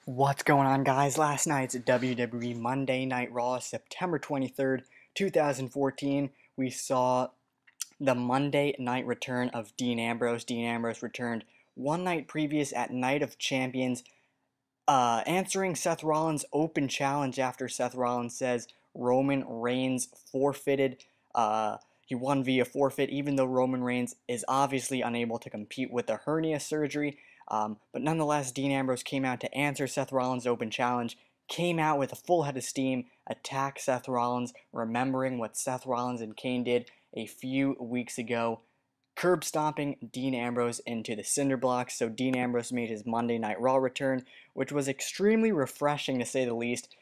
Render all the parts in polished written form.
What's going on, guys? Last night's WWE Monday Night Raw, September 23rd, 2014, we saw the Monday night return of Dean Ambrose. Dean Ambrose returned one night previous at Night of Champions, answering Seth Rollins' open challenge after Seth Rollins says Roman Reigns forfeited. He won via forfeit, even though Roman Reigns is obviously unable to compete with the hernia surgery. But nonetheless, Dean Ambrose came out to answer Seth Rollins' open challenge, came out with a full head of steam, attacked Seth Rollins, remembering what Seth Rollins and Kane did a few weeks ago, curb stomping Dean Ambrose into the cinder blocks. So Dean Ambrose made his Monday Night Raw return, which was extremely refreshing to say the least.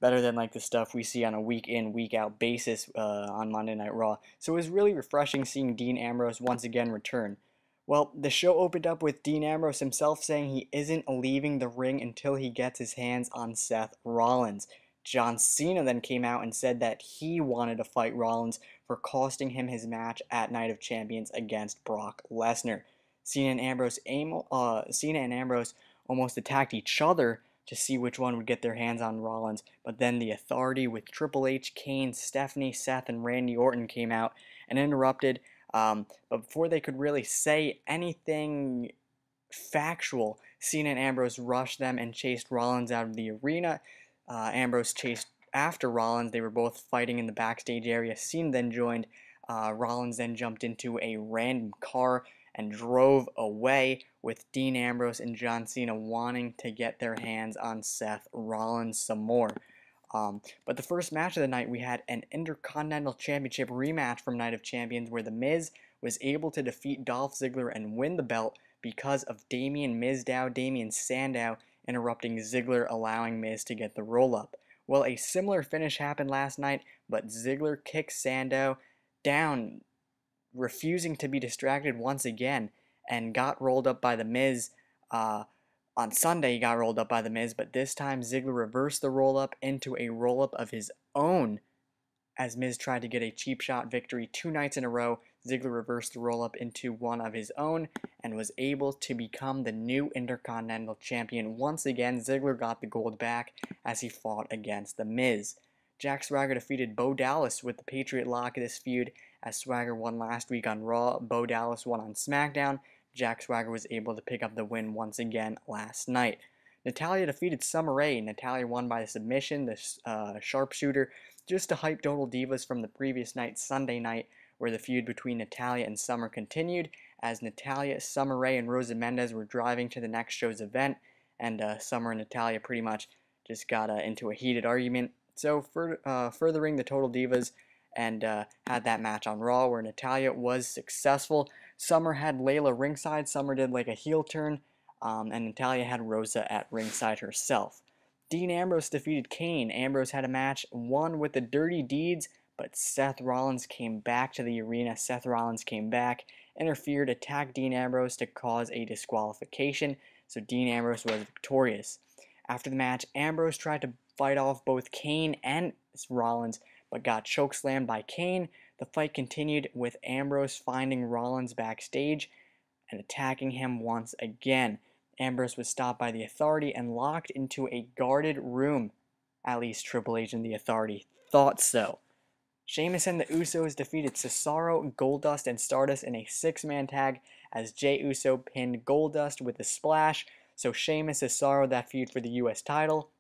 Better than like the stuff we see on a week in, week out basis on Monday Night Raw. So it was really refreshing seeing Dean Ambrose once again return. Well, the show opened up with Dean Ambrose himself saying he isn't leaving the ring until he gets his hands on Seth Rollins. John Cena then came out and said that he wanted to fight Rollins for costing him his match at Night of Champions against Brock Lesnar. Cena and Ambrose almost attacked each other to see which one would get their hands on Rollins, but then the Authority with Triple H, Kane, Stephanie, Seth, and Randy Orton came out and interrupted. But before they could really say anything factual, Cena and Ambrose rushed them and chased Rollins out of the arena. Ambrose chased after Rollins. They were both fighting in the backstage area. Cena then joined. Rollins then jumped into a random car and drove away, with Dean Ambrose and John Cena wanting to get their hands on Seth Rollins some more. But the first match of the night, we had an Intercontinental Championship rematch from Night of Champions where The Miz was able to defeat Dolph Ziggler and win the belt because of Damien Sandow interrupting Ziggler, allowing Miz to get the roll-up. Well, a similar finish happened last night, but Ziggler kicked Sandow down, refusing to be distracted once again, and got rolled up by The Miz. On Sunday, he got rolled up by The Miz, but this time Ziggler reversed the roll-up into a roll-up of his own as Miz tried to get a cheap shot victory 2 nights in a row. Ziggler reversed the roll-up into one of his own and was able to become the new Intercontinental Champion. Once again, Ziggler got the gold back as he fought against The Miz. Jack Swagger defeated Bo Dallas with the Patriot Lock of this feud, as Swagger won last week on Raw. Bo Dallas won on SmackDown. Jack Swagger was able to pick up the win once again last night. Natalya defeated Summer Rae. Natalya won by submission, the Sharpshooter, just to hype Total Divas from the previous night, Sunday night, where the feud between Natalya and Summer continued, as Natalya, Summer Rae, and Rosa Mendes were driving to the next show's event, and Summer and Natalya pretty much just got into a heated argument. So furthering the Total Divas, and had that match on Raw where Natalya was successful. Summer had Layla ringside. Summer did like a heel turn, and Natalya had Rosa at ringside herself. Dean Ambrose defeated Kane. Ambrose had a match, won with the Dirty Deeds, but Seth Rollins came back to the arena. Seth Rollins came back, interfered, attacked Dean Ambrose to cause a disqualification, so Dean Ambrose was victorious. After the match, Ambrose tried to fight off both Kane and Rollins, but got chokeslammed by Kane. The fight continued with Ambrose finding Rollins backstage and attacking him once again. Ambrose was stopped by the Authority and locked into a guarded room. At least Triple H and the Authority thought so. Sheamus and the Usos defeated Cesaro, Goldust, and Stardust in a 6-man tag as Jey Uso pinned Goldust with a splash. So Sheamus, Cesaro, that feud for the US title,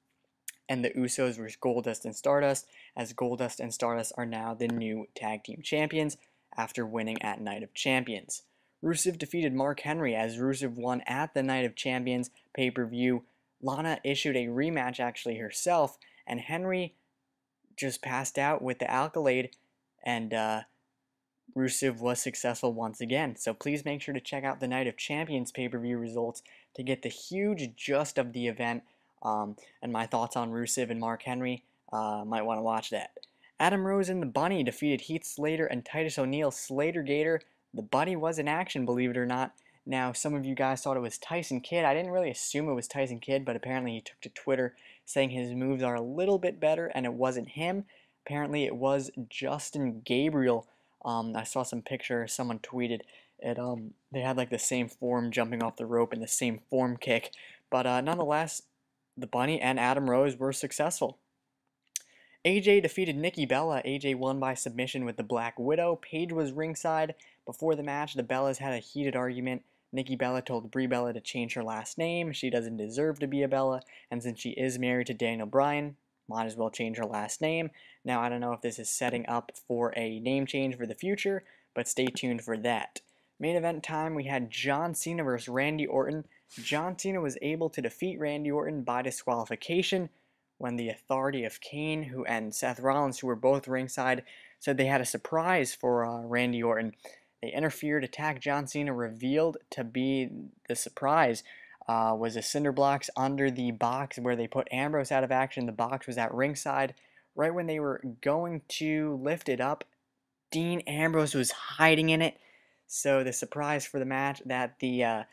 and the Usos versus Goldust and Stardust, as Goldust and Stardust are now the new tag team champions after winning at Night of Champions. Rusev defeated Mark Henry as Rusev won at the Night of Champions pay-per-view. Lana issued a rematch actually herself, and Henry just passed out with the accolade, and Rusev was successful once again. So please make sure to check out the Night of Champions pay-per-view results to get the huge gist of the event, and my thoughts on Rusev and Mark Henry. Might want to watch that. Adam Rose and the Bunny defeated Heath Slater and Titus O'Neil. Slater Gator, the Bunny was in action, believe it or not. Now, some of you guys thought it was Tyson Kidd. I didn't really assume it was Tyson Kidd, but apparently he took to Twitter saying his moves are a little bit better, and it wasn't him. Apparently it was Justin Gabriel. I saw some picture, someone tweeted it. They had like the same form jumping off the rope and the same form kick. But nonetheless, the Bunny and Adam Rose were successful. AJ defeated Nikki Bella. AJ won by submission with the Black Widow. Paige was ringside. Before the match, the Bellas had a heated argument. Nikki Bella told Brie Bella to change her last name. She doesn't deserve to be a Bella, and since she is married to Daniel Bryan, might as well change her last name. Now, I don't know if this is setting up for a name change for the future, but stay tuned for that. Main event time, we had John Cena versus Randy Orton. John Cena was able to defeat Randy Orton by disqualification when the Authority of Kane and Seth Rollins, who were both ringside, said they had a surprise for Randy Orton. They interfered, attacked John Cena, revealed to be the surprise was the cinder blocks under the box where they put Ambrose out of action. The box was at ringside. Right when they were going to lift it up, Dean Ambrose was hiding in it. So the surprise for the match that the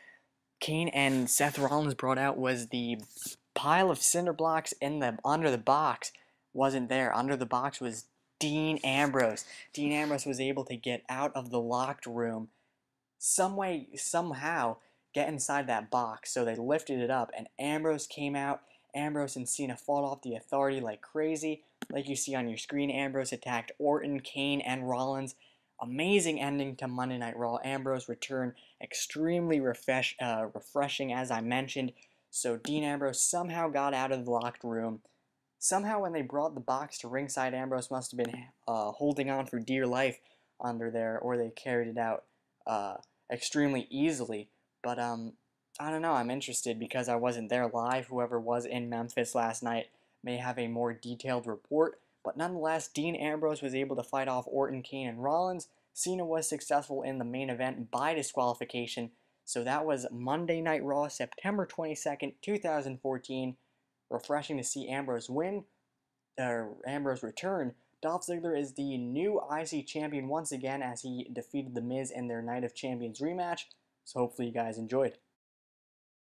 Kane and Seth Rollins brought out was the pile of cinder blocks under the box wasn't there. Under the box was Dean Ambrose. Dean Ambrose was able to get out of the locked room somehow get inside that box. So they lifted it up and Ambrose came out. Ambrose and Cena fought off the Authority like crazy. Like you see on your screen, Ambrose attacked Orton, Kane, and Rollins. Amazing ending to Monday Night Raw. Ambrose returned extremely refreshing, as I mentioned. So Dean Ambrose somehow got out of the locked room. Somehow when they brought the box to ringside, Ambrose must have been holding on for dear life under there, or they carried it out extremely easily. But I don't know, I'm interested because I wasn't there live. Whoever was in Memphis last night may have a more detailed report. But nonetheless, Dean Ambrose was able to fight off Orton, Kane, and Rollins. Cena was successful in the main event by disqualification. So that was Monday Night Raw, September 22nd, 2014. Refreshing to see Ambrose Ambrose return. Dolph Ziggler is the new IC champion once again as he defeated The Miz in their Night of Champions rematch. So hopefully you guys enjoyed.